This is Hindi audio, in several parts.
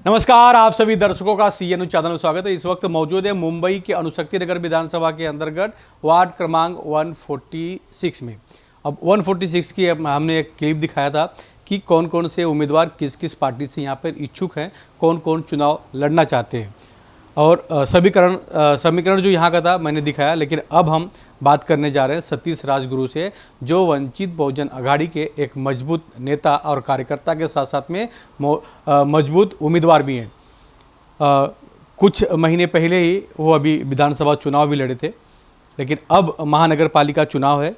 नमस्कार, आप सभी दर्शकों का सीएनयू चैनल में स्वागत है। इस वक्त मौजूद है मुंबई के अनुशक्ति नगर विधानसभा के अंतर्गत वार्ड क्रमांक 146 में। अब 146 की हमने एक क्लिप दिखाया था कि कौन कौन से उम्मीदवार किस किस पार्टी से यहाँ पर इच्छुक हैं, कौन कौन चुनाव लड़ना चाहते हैं और समीकरण जो यहाँ का था मैंने दिखाया। लेकिन अब हम बात करने जा रहे हैं सतीश राजगुरु से, जो वंचित बहुजन आघाड़ी के एक मजबूत नेता और कार्यकर्ता के साथ साथ में मजबूत उम्मीदवार भी हैं। कुछ महीने पहले ही वो अभी विधानसभा चुनाव भी लड़े थे, लेकिन अब महानगर पालिका चुनाव है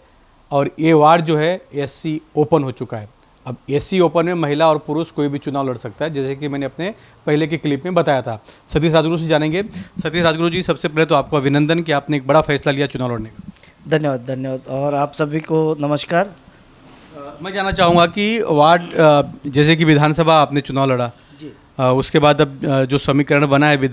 और ये वार्ड जो है एससी ओपन हो चुका है। अब एससी ओपन में महिला और पुरुष कोई भी चुनाव लड़ सकता है, जैसे कि मैंने अपने पहले के क्लिप में बताया था। सतीश राजगुरु से जानेंगे। सतीश राजगुरु जी, सबसे पहले तो आपको अभिनंदन कि आपने एक बड़ा फैसला लिया चुनाव लड़ने का। धन्यवाद और आप सभी को नमस्कार। मैं जानना चाहूँगा कि वार्ड जैसे कि विधानसभा आपने चुनाव लड़ा जी। उसके बाद अब जो समीकरण बना है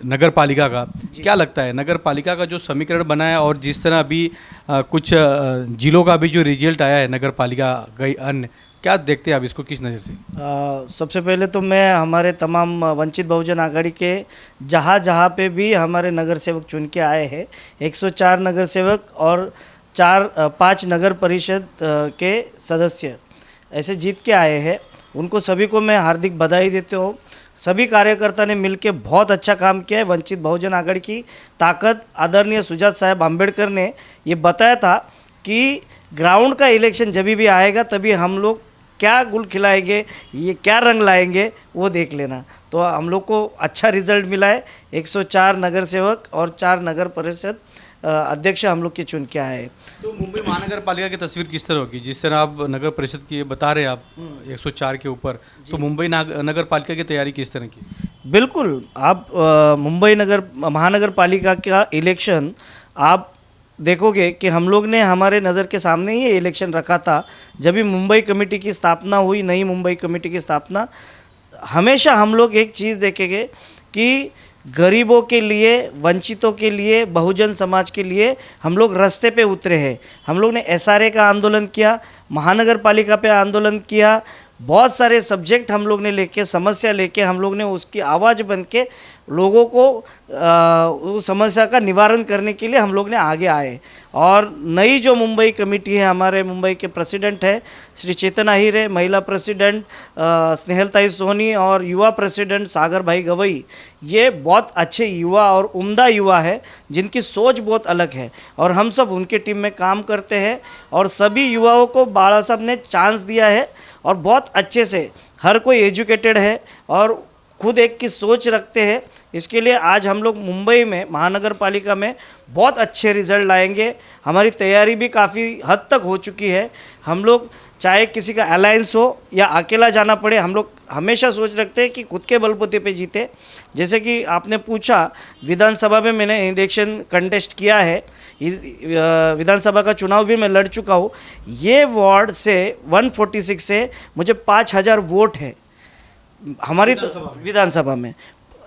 नगर पालिका का, क्या लगता है नगर पालिका का जो समीकरण बना है और जिस तरह अभी कुछ जिलों का भी जो रिजल्ट आया है नगर पालिका गई अन्य, क्या देखते हैं आप इसको, किस नज़र से? सबसे पहले तो मैं हमारे तमाम वंचित बहुजन आघाड़ी के जहाँ पे भी हमारे नगर सेवक चुन के आए हैं, 104 नगर सेवक और 5 नगर परिषद के सदस्य ऐसे जीत के आए हैं, उनको सभी को मैं हार्दिक बधाई देते हूँ। सभी कार्यकर्ता ने मिलकर बहुत अच्छा काम किया है। वंचित बहुजन आघाड़ी की ताकत आदरणीय सुजात साहब अम्बेडकर ने ये बताया था कि ग्राउंड का इलेक्शन जब भी आएगा तभी हम लोग क्या गुल खिलाएंगे, ये क्या रंग लाएंगे वो देख लेना। तो हम लोग को अच्छा रिजल्ट मिला है। 104 नगर सेवक और 4 नगर परिषद अध्यक्ष हम लोग के चुन के आए। तो मुंबई महानगर पालिका की तस्वीर किस तरह होगी? जिस तरह आप नगर परिषद की बता रहे हैं आप 104 के ऊपर, तो मुंबई नगर पालिका की तैयारी किस तरह की? बिल्कुल, आप मुंबई महानगर पालिका का इलेक्शन आप देखोगे कि हम लोग ने हमारे नज़र के सामने ही ये इलेक्शन रखा था। जब भी मुंबई कमेटी की स्थापना हुई, नई मुंबई कमेटी की स्थापना, हमेशा हम लोग एक चीज़ देखेंगे कि गरीबों के लिए, वंचितों के लिए, बहुजन समाज के लिए हम लोग रास्ते पे उतरे हैं। हम लोग ने एसआरए का आंदोलन किया, महानगर पालिका पे आंदोलन किया, बहुत सारे सब्जेक्ट हम लोग ने लेके, समस्या लेके हम लोग ने उसकी आवाज़ बन के लोगों को उस समस्या का निवारण करने के लिए हम लोग ने आगे आए। और नई जो मुंबई कमेटी है, हमारे मुंबई के प्रेसिडेंट है श्री चेतन आहिर है, महिला प्रेसिडेंट स्नेहलताई सोनी और युवा प्रेसिडेंट सागर भाई गवई, ये बहुत अच्छे युवा और उम्दा युवा है जिनकी सोच बहुत अलग है और हम सब उनके टीम में काम करते हैं। और सभी युवाओं को बाला साहब ने चांस दिया है और बहुत अच्छे से, हर कोई एजुकेटेड है और खुद एक की सोच रखते हैं। इसके लिए आज हम लोग मुंबई में महानगर पालिका में बहुत अच्छे रिजल्ट लाएंगे। हमारी तैयारी भी काफ़ी हद तक हो चुकी है। हम लोग चाहे किसी का अलायंस हो या अकेला जाना पड़े, हम लोग हमेशा सोच रखते हैं कि खुद के बलबूते पे जीते। जैसे कि आपने पूछा, विधानसभा में मैंने इलेक्शन कंटेस्ट किया है, विधानसभा का चुनाव भी मैं लड़ चुका हूँ। ये वार्ड से 146 से मुझे 5000 वोट है हमारी विधानसभा में।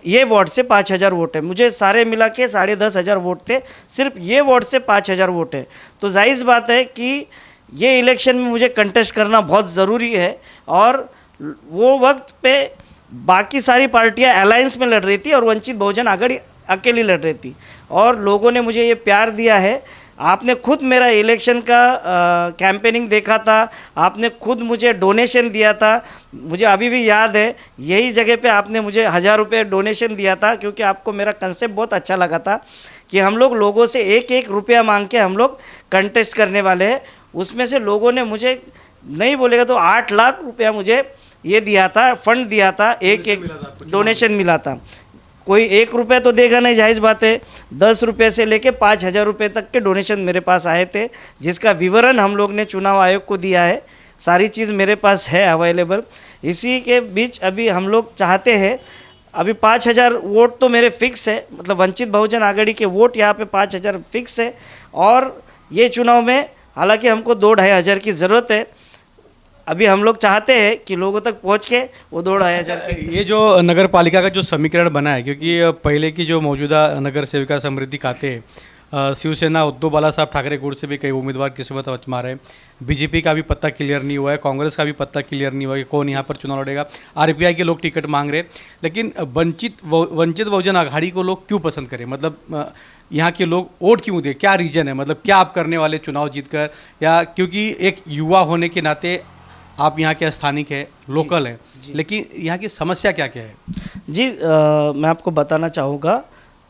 ये वार्ड से 5000 वोट है, मुझे सारे मिला के 10,500 वोट थे, सिर्फ ये वार्ड से 5000 वोट है। तो जाहिर बात है कि ये इलेक्शन में मुझे कंटेस्ट करना बहुत ज़रूरी है। और वो वक्त पे बाकी सारी पार्टियां अलायंस में लड़ रही थी और वंचित बहुजन आघाड़ी अकेली लड़ रही थी और लोगों ने मुझे ये प्यार दिया है। आपने खुद मेरा इलेक्शन का कैंपेनिंग देखा था, आपने खुद मुझे डोनेशन दिया था। मुझे अभी भी याद है, यही जगह पे आपने मुझे 1000 रुपये डोनेशन दिया था, क्योंकि आपको मेरा कंसेप्ट बहुत अच्छा लगा था कि हम लोग लोगों से 1-1 रुपया मांग के हम लोग कंटेस्ट करने वाले हैं। उसमें से लोगों ने मुझे नहीं बोलेगा तो 8 लाख रुपया मुझे ये दिया था, फंड दिया था, एक डोनेशन मिला था। कोई 1 रुपये तो देगा नहीं, जायज़ बात है। 10 रुपये से लेके 5000 रुपये तक के डोनेशन मेरे पास आए थे, जिसका विवरण हम लोग ने चुनाव आयोग को दिया है। सारी चीज़ मेरे पास है अवेलेबल। इसी के बीच अभी हम लोग चाहते हैं, अभी 5000 वोट तो मेरे फिक्स है, मतलब वंचित बहुजन आघाड़ी के वोट यहाँ पे 5000 फिक्स है। और ये चुनाव में हालांकि हमको 2-2.5 हज़ार की ज़रूरत है। अभी हम लोग चाहते हैं कि लोगों तक पहुंच के वो 2-2.5 हज़ार। ये जो नगर पालिका का जो समीकरण बना है, क्योंकि पहले की जो मौजूदा नगर सेविका समृद्धि खाते शिवसेना उद्धव बालासाहब ठाकरे गुट से भी कई उम्मीदवार किस्मत आजमा रहे हैं। बीजेपी का भी पत्ता क्लियर नहीं हुआ है, कांग्रेस का भी पत्ता क्लियर नहीं हुआ है कि कौन यहाँ पर चुनाव लड़ेगा। आरपीआई के लोग टिकट मांग रहे हैं, लेकिन वंचित बहुजन आघाड़ी को लोग क्यों पसंद करें? मतलब यहाँ के लोग वोट क्यों दें? क्या रीज़न है? मतलब क्या आप करने वाले चुनाव जीतकर, या क्योंकि एक युवा होने के नाते आप यहाँ के स्थानिक है, लोकल है, लेकिन यहाँ की समस्या क्या क्या है? जी मैं आपको बताना चाहूँगा,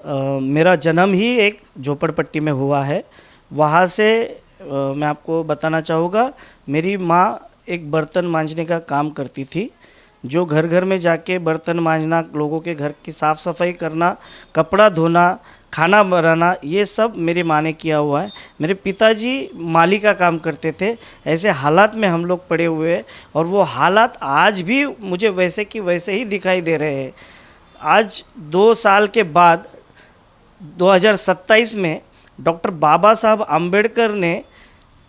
मेरा जन्म ही एक झोपड़पट्टी में हुआ है। वहाँ से मैं आपको बताना चाहूँगा, मेरी माँ एक बर्तन मांजने का काम करती थी, जो घर घर में जाके बर्तन मांजना, लोगों के घर की साफ़ सफाई करना, कपड़ा धोना, खाना बनाना, ये सब मेरी माँ ने किया हुआ है। मेरे पिताजी माली का काम करते थे। ऐसे हालात में हम लोग पड़े हुए हैं, और वो हालात आज भी मुझे वैसे कि वैसे ही दिखाई दे रहे हैं। आज 2 साल के बाद 2027 में डॉक्टर बाबा साहब आम्बेडकर ने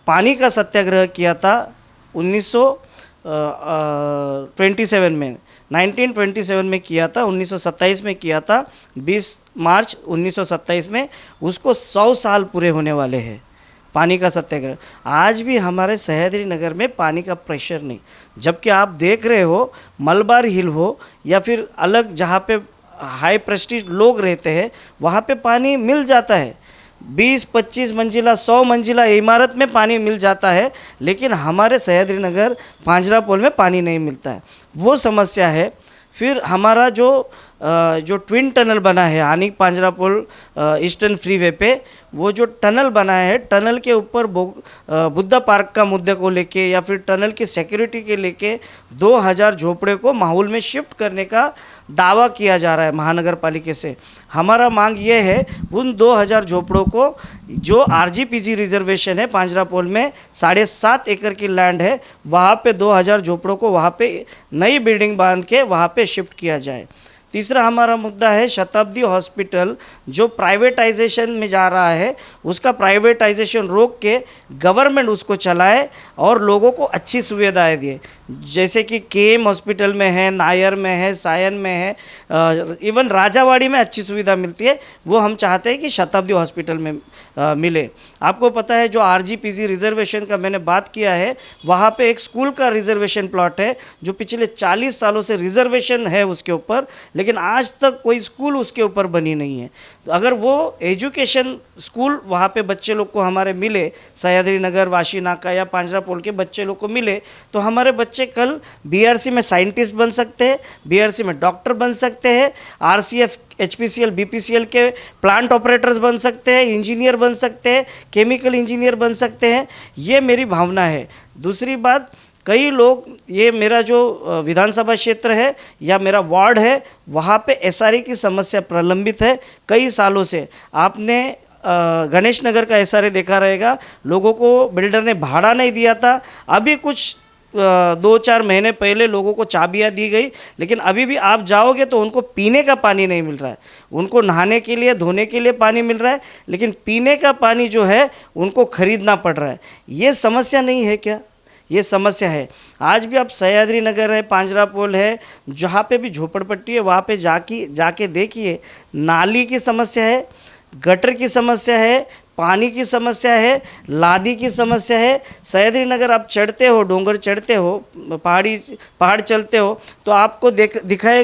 पानी का सत्याग्रह किया था 1927 में, 1927 में किया था, 1927 में किया था, 20 मार्च 1927 में। उसको 100 साल पूरे होने वाले हैं पानी का सत्याग्रह। आज भी हमारे सह्याद्री नगर में पानी का प्रेशर नहीं, जबकि आप देख रहे हो मलबार हिल हो या फिर अलग जहाँ पे हाई प्रेस्टीज लोग रहते हैं, वहाँ पे पानी मिल जाता है। 20-25 मंजिला 100 मंजिला इमारत में पानी मिल जाता है, लेकिन हमारे सह्याद्री नगर पांजरापोल में पानी नहीं मिलता है। वो समस्या है। फिर हमारा जो ट्विन टनल बना है आनी पांजरापोल ईस्टर्न फ्रीवे पे, वो जो टनल बना है, टनल के ऊपर बुद्धा पार्क का मुद्दे को लेके या फिर टनल की सिक्योरिटी के लेके 2000 झोपड़े को माहौल में शिफ्ट करने का दावा किया जा रहा है महानगर पालिका से। हमारा मांग ये है, उन 2000 झोपड़ों को जो आरजीपीजी रिजर्वेशन है पांजरापोल में 7.5 एकड़ की लैंड है, वहाँ पे 2000 झोपड़ों को वहाँ पे नई बिल्डिंग बांध के वहाँ पे शिफ्ट किया जाए। तीसरा हमारा मुद्दा है शताब्दी हॉस्पिटल जो प्राइवेटाइजेशन में जा रहा है, उसका प्राइवेटाइजेशन रोक के गवर्नमेंट उसको चलाए और लोगों को अच्छी सुविधाएं दिए, जैसे कि केएम हॉस्पिटल में है, नायर में है, सायन में है, इवन राजावाड़ी में अच्छी सुविधा मिलती है। वो हम चाहते हैं कि शताब्दी हॉस्पिटल में मिले। आपको पता है जो आरजीपीजी रिजर्वेशन का मैंने बात किया है, वहाँ पे एक स्कूल का रिजर्वेशन प्लॉट है जो पिछले 40 सालों से रिजर्वेशन है उसके ऊपर, लेकिन आज तक कोई स्कूल उसके ऊपर बनी नहीं है। अगर वो एजुकेशन स्कूल वहाँ पे बच्चे लोग को हमारे मिले, सह्याद्री नगर, वाशी नाका या पांजरापोल के बच्चे लोग को मिले, तो हमारे बच्चे कल बीआरसी में साइंटिस्ट बन सकते हैं, बीआरसी में डॉक्टर बन सकते हैं, आरसीएफ, एचपीसीएल, बीपीसीएल के प्लांट ऑपरेटर्स बन सकते हैं, इंजीनियर बन सकते हैं, केमिकल इंजीनियर बन सकते हैं। ये मेरी भावना है। दूसरी बात, कई लोग, ये मेरा जो विधानसभा क्षेत्र है या मेरा वार्ड है, वहाँ पे एसआरए की समस्या प्रलंबित है कई सालों से। आपने गणेश नगर का एसआरए देखा रहेगा, लोगों को बिल्डर ने भाड़ा नहीं दिया था। अभी कुछ 2-4 महीने पहले लोगों को चाबियाँ दी गई, लेकिन अभी भी आप जाओगे तो उनको पीने का पानी नहीं मिल रहा है। उनको नहाने के लिए, धोने के लिए पानी मिल रहा है, लेकिन पीने का पानी जो है उनको खरीदना पड़ रहा है। ये समस्या नहीं है क्या? ये समस्या है। आज भी आप सह्याद्री नगर है, पांजरापोल है, जहाँ पे भी झोपड़पट्टी है, वहाँ पे जाके देखिए, नाली की समस्या है, गटर की समस्या है, पानी की समस्या है, लादी की समस्या है। सह्याद्री नगर आप चढ़ते हो, डोंगर चढ़ते हो, पहाड़ चलते हो, तो आपको देखे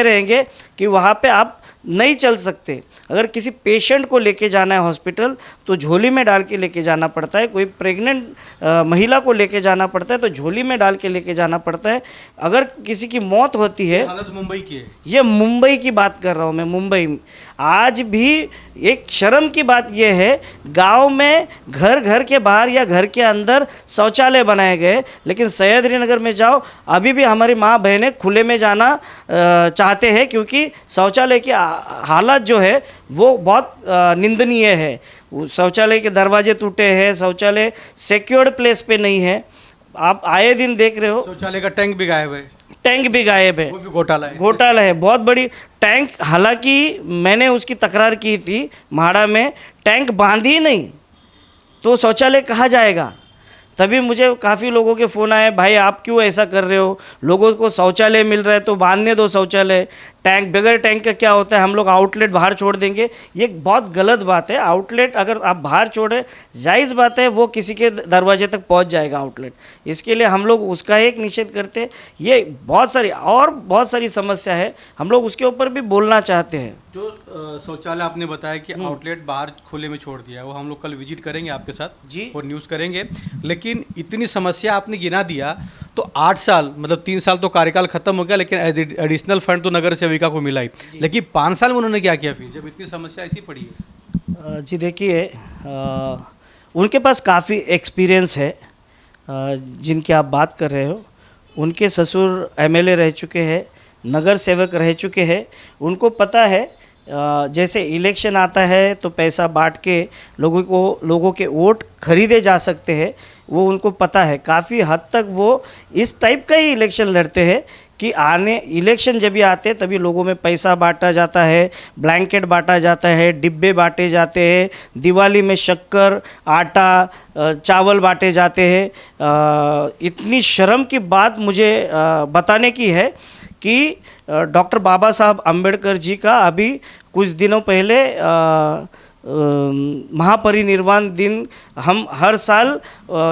रहेंगे कि वहाँ पे आप नहीं चल सकते। अगर किसी पेशेंट को लेके जाना है हॉस्पिटल तो झोली में डाल के लेके जाना पड़ता है। कोई प्रेग्नेंट महिला को लेके जाना पड़ता है तो झोली में डाल के लेके जाना पड़ता है। अगर किसी की मौत होती है, हालत मुंबई की है, ये मुंबई की बात कर रहा हूँ मैं, मुंबई में आज भी एक शर्म की बात यह है, गांव में घर के बाहर या घर के अंदर शौचालय बनाए गए, लेकिन सह्याद्री नगर में जाओ, अभी भी हमारी माँ बहनें खुले में जाना चाहते हैं, क्योंकि शौचालय की हालत जो है वो बहुत निंदनीय है। शौचालय के दरवाजे टूटे हैं, शौचालय सिक्योर्ड प्लेस पे नहीं है। आप आए दिन देख रहे हो, शौचालय का टैंक भी गायब है, टैंक भी गायब है, वो भी घोटाला है। घोटाला है, बहुत बड़ी टैंक। हालांकि मैंने उसकी तकरार की थी, म्हाड़ा में टैंक बांधी नहीं तो शौचालय कहाँ जाएगा। तभी मुझे काफ़ी लोगों के फ़ोन आए, भाई आप क्यों ऐसा कर रहे हो, लोगों को शौचालय मिल रहा है तो बांधने दो शौचालय। टैंक, बगैर टैंक का क्या होता है, हम लोग आउटलेट बाहर छोड़ देंगे, ये एक बहुत गलत बात है। आउटलेट अगर आप बाहर छोड़े, जायज़ बात है, वो किसी के दरवाजे तक पहुंच जाएगा आउटलेट, इसके लिए हम लोग उसका एक निषेध करते हैं। ये बहुत सारी समस्या है, हम लोग उसके ऊपर भी बोलना चाहते हैं। जो शौचालय आपने बताया कि आउटलेट बाहर खुले में छोड़ दिया है, वो हम लोग कल विजिट करेंगे आपके साथ जी। और न्यूज़ करेंगे। लेकिन इतनी समस्या आपने गिना दिया, तो 8 साल मतलब 3 साल तो कार्यकाल खत्म हो गया, लेकिन एडिशनल फंड तो नगर सेविका को मिला ही, लेकिन 5 साल में उन्होंने क्या किया फिर, जब इतनी समस्या ऐसी पड़ी है? जी देखिए, उनके पास काफ़ी एक्सपीरियंस है। जिनकी आप बात कर रहे हो, उनके ससुर एमएलए रह चुके हैं, नगर सेवक रह चुके हैं, उनको पता है जैसे इलेक्शन आता है तो पैसा बांट के लोगों के वोट खरीदे जा सकते हैं, वो उनको पता है। काफ़ी हद तक वो इस टाइप का ही इलेक्शन लड़ते हैं कि इलेक्शन जब भी आते हैं तभी लोगों में पैसा बांटा जाता है, ब्लैंकेट बांटा जाता है, डिब्बे बांटे जाते हैं, दिवाली में शक्कर, आटा, चावल बांटे जाते हैं। इतनी शर्म की बात मुझे बताने की है कि डॉक्टर बाबा साहब अम्बेडकर जी का अभी कुछ दिनों पहले महापरिनिर्वाण दिन हम हर साल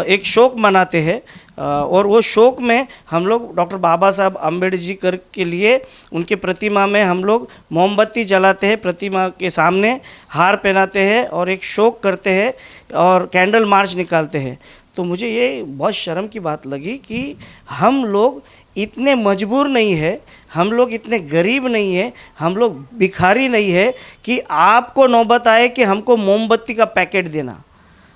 एक शोक मनाते हैं, और वो शोक में हम लोग डॉक्टर बाबा साहब अम्बेडकर के लिए उनके प्रतिमा में हम लोग मोमबत्ती जलाते हैं, प्रतिमा के सामने हार पहनाते हैं और एक शोक करते हैं और कैंडल मार्च निकालते हैं। तो मुझे ये बहुत शर्म की बात लगी कि हम लोग इतने मजबूर नहीं है, हम लोग इतने गरीब नहीं है, हम लोग भिखारी नहीं है कि आपको नौबत आए कि हमको मोमबत्ती का पैकेट देना।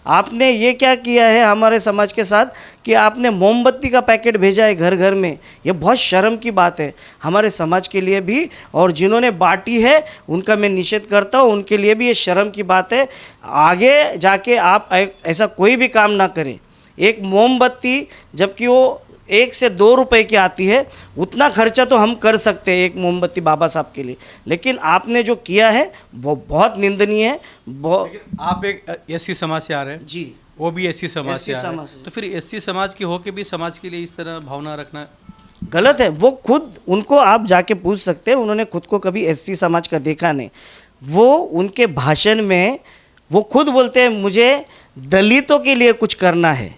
आपने ये क्या किया है हमारे समाज के साथ कि आपने मोमबत्ती का पैकेट भेजा है घर घर में। ये बहुत शर्म की बात है हमारे समाज के लिए भी, और जिन्होंने बांटी है उनका मैं निषेध करता हूँ, उनके लिए भी ये शर्म की बात है। आगे जाके आप ऐसा कोई भी काम ना करें। एक मोमबत्ती जबकि वो 1 से 2 रुपए की आती है, उतना खर्चा तो हम कर सकते हैं एक मोमबत्ती बाबा साहब के लिए, लेकिन आपने जो किया है वो बहुत निंदनीय है। आप एक एससी समाज से आ रहे हैं जी, वो भी एससी समाज से आ रहे हैं, से। तो फिर एससी समाज के होके भी समाज के लिए इस तरह भावना रखना गलत है। वो खुद, उनको आप जाके पूछ सकते हैं, उन्होंने खुद को कभी एससी समाज का देखा नहीं। वो उनके भाषण में वो खुद बोलते हैं मुझे दलितों के लिए कुछ करना है,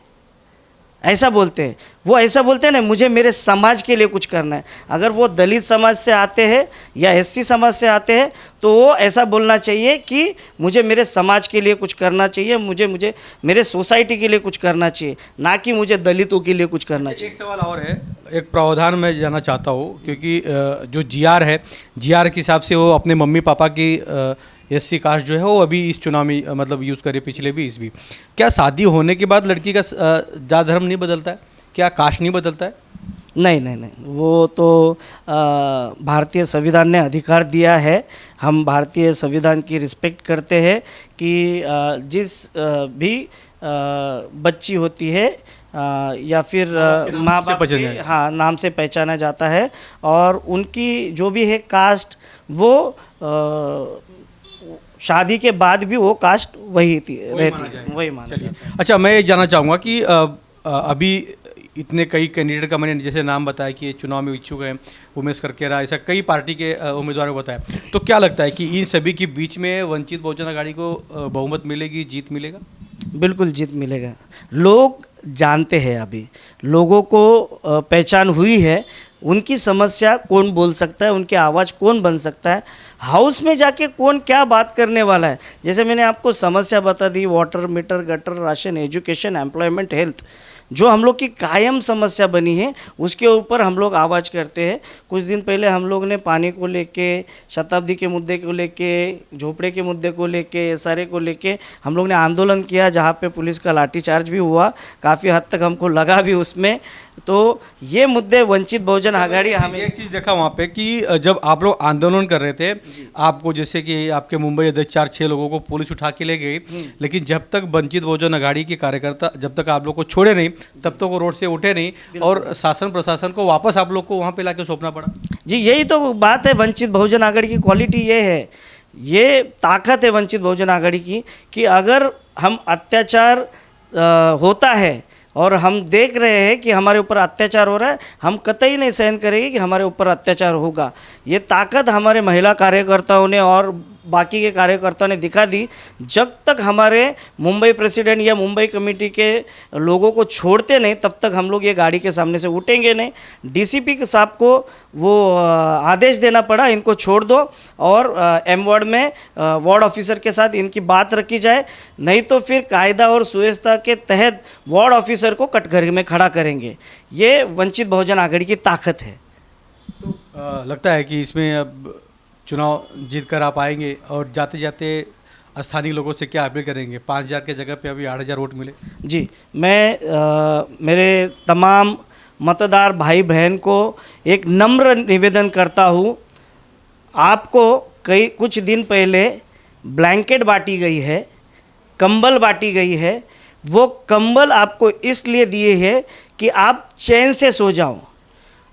ऐसा बोलते हैं। वो ऐसा बोलते हैं ना, मुझे मेरे समाज के लिए कुछ करना है। अगर वो दलित समाज से आते हैं या एससी समाज से आते हैं तो वो ऐसा बोलना चाहिए कि मुझे मेरे समाज के लिए कुछ करना चाहिए, मुझे मेरे सोसाइटी के लिए कुछ करना चाहिए, ना कि मुझे दलितों के लिए कुछ करना चाहिए। एक सवाल और है, एक प्रावधान मैं जानना चाहता हूँ, क्योंकि जो जीआर है, जीआर के हिसाब से वो अपने मम्मी पापा की एससी कास्ट जो है वो अभी इस चुनाव में मतलब यूज़ करे, पिछले भी इस भी। क्या शादी होने के बाद लड़की का जात धर्म नहीं बदलता है? क्या कास्ट नहीं बदलता है? नहीं, वो तो भारतीय संविधान ने अधिकार दिया है। हम भारतीय संविधान की रिस्पेक्ट करते हैं कि जिस भी बच्ची होती है या फिर माँ बाप के नाम से पहचाना जाता है, और उनकी जो भी है कास्ट, वो शादी के बाद भी वो कास्ट वही माना जाता है। अच्छा, मैं ये जानना चाहूँगा कि अभी इतने कई कैंडिडेट का मैंने जैसे नाम बताया कि ये चुनाव में इच्छुक हैं, उमेश करकेरा, ऐसा कई पार्टी के उम्मीदवारों को बताया, तो क्या लगता है कि इन सभी के बीच में वंचित बहुजन आघाड़ी को बहुमत मिलेगी, जीत मिलेगा? बिल्कुल जीत मिलेगा। लोग जानते हैं, अभी लोगों को पहचान हुई है, उनकी समस्या कौन बोल सकता है, उनकी आवाज़ कौन बन सकता है, हाउस में जाके कौन क्या बात करने वाला है। जैसे मैंने आपको समस्या बता दी, water, meter, gutter, ration, education, employment, health, जो हम लोग की कायम समस्या बनी है, उसके ऊपर हम लोग आवाज़ करते हैं। कुछ दिन पहले हम लोग ने पानी को लेके, शताब्दी के मुद्दे को लेके, झोपड़े के मुद्दे को लेके, SRA को लेके हम लोग ने आंदोलन किया, जहाँ पे पुलिस का लाठीचार्ज भी हुआ, काफ़ी हद तक हमको लगा भी उसमें। तो ये मुद्दे वंचित बहुजन आघाड़ी, हमें एक चीज़ देखा वहाँ पे कि जब आप लोग आंदोलन कर रहे थे, आपको जैसे कि आपके मुंबई अध्यक्ष 4-6 लोगों को पुलिस उठा के ले गई, लेकिन जब तक वंचित बहुजन आघाड़ी के कार्यकर्ता जब तक आप लोग को छोड़े नहीं, तब तक वो रोड से उठे नहीं, और शासन प्रशासन को वापस आप लोग को वहाँ पे लाके सौंपना पड़ा। जी, यही तो बात है। वंचित बहुजन आघाड़ी की क्वालिटी ये है, ये ताकत है वंचित बहुजन आघाड़ी की, कि अगर हम अत्याचार होता है और हम देख रहे हैं कि हमारे ऊपर अत्याचार हो रहा है। हम कतई नहीं सहन करेंगे कि हमारे ऊपर अत्याचार होगा। ये ताकत हमारे महिला कार्यकर्ताओं ने और बाकी के कार्यकर्ताओं ने दिखा दी। जब तक हमारे मुंबई प्रेसिडेंट या मुंबई कमेटी के लोगों को छोड़ते नहीं, तब तक हम लोग ये गाड़ी के सामने से उठेंगे नहीं। डीसीपी साहब को वो आदेश देना पड़ा, इनको छोड़ दो और एम वार्ड में वार्ड ऑफिसर के साथ इनकी बात रखी जाए, नहीं तो फिर कायदा और सुव्यवस्था के तहत वार्ड ऑफिसर को कटघरे में खड़ा करेंगे। ये वंचित बहुजन आघाड़ी की ताकत है। लगता है कि इसमें अब चुनाव जीत कर आप आएंगे और जाते जाते स्थानीय लोगों से क्या अपील करेंगे? 5,000 के जगह पे अभी 8,000 वोट मिले। जी, मैं मेरे तमाम मतदार भाई बहन को एक नम्र निवेदन करता हूँ। आपको कुछ दिन पहले ब्लैंकेट बांटी गई है, कंबल बांटी गई है। वो कंबल आपको इसलिए दिए है कि आप चैन से सो जाओ।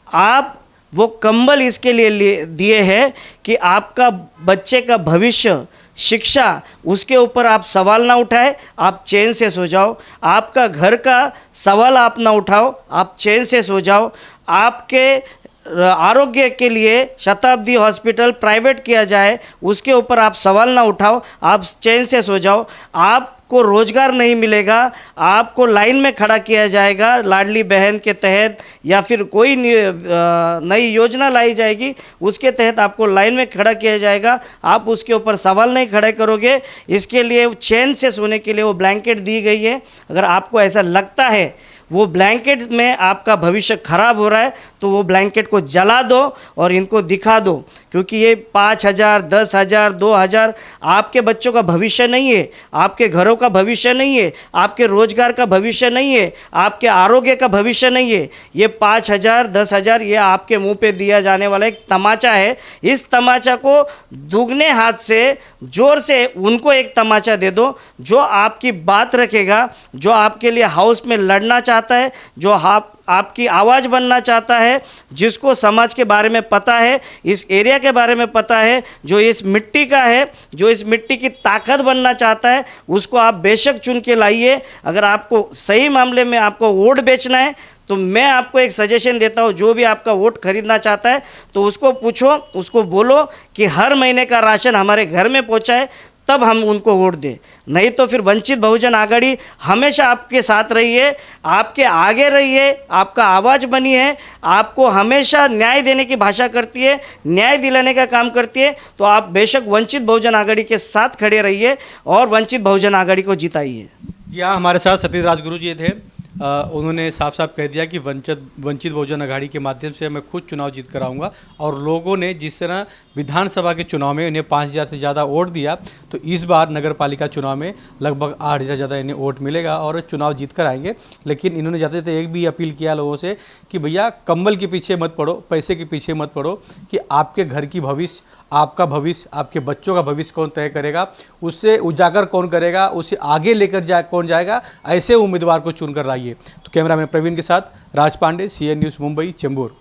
आप वो कंबल इसके लिए दिए हैं कि आपका बच्चे का भविष्य, शिक्षा, उसके ऊपर आप सवाल ना उठाए, आप चैन से सो जाओ। आपका घर का सवाल आप ना उठाओ, आप चैन से सो जाओ। आपके आरोग्य के लिए शताब्दी हॉस्पिटल प्राइवेट किया जाए, उसके ऊपर आप सवाल ना उठाओ, आप चैन से सो जाओ। आपको रोजगार नहीं मिलेगा, आपको लाइन में खड़ा किया जाएगा लाडली बहन के तहत, या फिर कोई नई योजना लाई जाएगी उसके तहत आपको लाइन में खड़ा किया जाएगा। आप उसके ऊपर सवाल नहीं खड़े करोगे। इसके लिए चैन से सोने के लिए वो ब्लैंकेट दी गई है। अगर आपको ऐसा लगता है वो ब्लैंकेट में आपका भविष्य खराब हो रहा है, तो वो ब्लैंकेट को जला दो और इनको दिखा दो, क्योंकि ये 5,000, 10,000, 2,000 आपके बच्चों का भविष्य नहीं है, आपके घरों का भविष्य नहीं है, आपके रोजगार का भविष्य नहीं है, आपके आरोग्य का भविष्य नहीं है। ये 5,000, 10,000 ये आपके मुंह पे दिया जाने वाला एक तमाचा है। इस तमाचा को दुगने हाथ से जोर से उनको एक तमाचा दे दो जो आपकी बात रखेगा, जो आपके लिए हाउस में लड़ना चाहता है, जो आपकी आवाज़ बनना चाहता है, जिसको समाज के बारे में पता है, इस एरिया के बारे में पता है, जो इस मिट्टी का है, जो इस मिट्टी की ताकत बनना चाहता है, उसको आप बेशक चुन के लाइए। अगर आपको सही मामले में आपको वोट बेचना है तो मैं आपको एक सजेशन देता हूँ, जो भी आपका वोट खरीदना चाहता है तो उसको पूछो, उसको बोलो कि हर महीने का राशन हमारे घर में पहुँचाए, तब हम उनको वोट दें। नहीं तो फिर वंचित बहुजन आघाड़ी हमेशा आपके साथ रही है, आपके आगे रही है, आपका आवाज़ बनी है, आपको हमेशा न्याय देने की भाषा करती है, न्याय दिलाने का काम करती है। तो आप बेशक वंचित बहुजन आघाड़ी के साथ खड़े रहिए और वंचित बहुजन आघाड़ी को जिताइए। जी हाँ, हमारे साथ सतीश राजगुरु जी थे। उन्होंने साफ साफ कह दिया कि वंचित बहुजन आघाड़ी के माध्यम से मैं खुद चुनाव जीत कर आऊँगा, और लोगों ने जिस तरह विधानसभा के चुनाव में इन्हें 5,000 से ज़्यादा वोट दिया, तो इस बार नगर पालिका चुनाव में लगभग 8,000 ज़्यादा इन्हें वोट मिलेगा और चुनाव जीत कर आएंगे। लेकिन इन्होंने जाते थे एक भी अपील किया लोगों से कि भैया कंबल के पीछे मत पड़ो, पैसे के पीछे मत पड़ो, कि आपके घर की भविष्य, आपका भविष्य, आपके बच्चों का भविष्य कौन तय करेगा, उससे उजागर कौन करेगा, उसे आगे लेकर कौन जाएगा, ऐसे उम्मीदवार को चुनकर लाइए। तो कैमरामैन प्रवीण के साथ राज पांडे, CN न्यूज़ मुंबई, चेंबूर।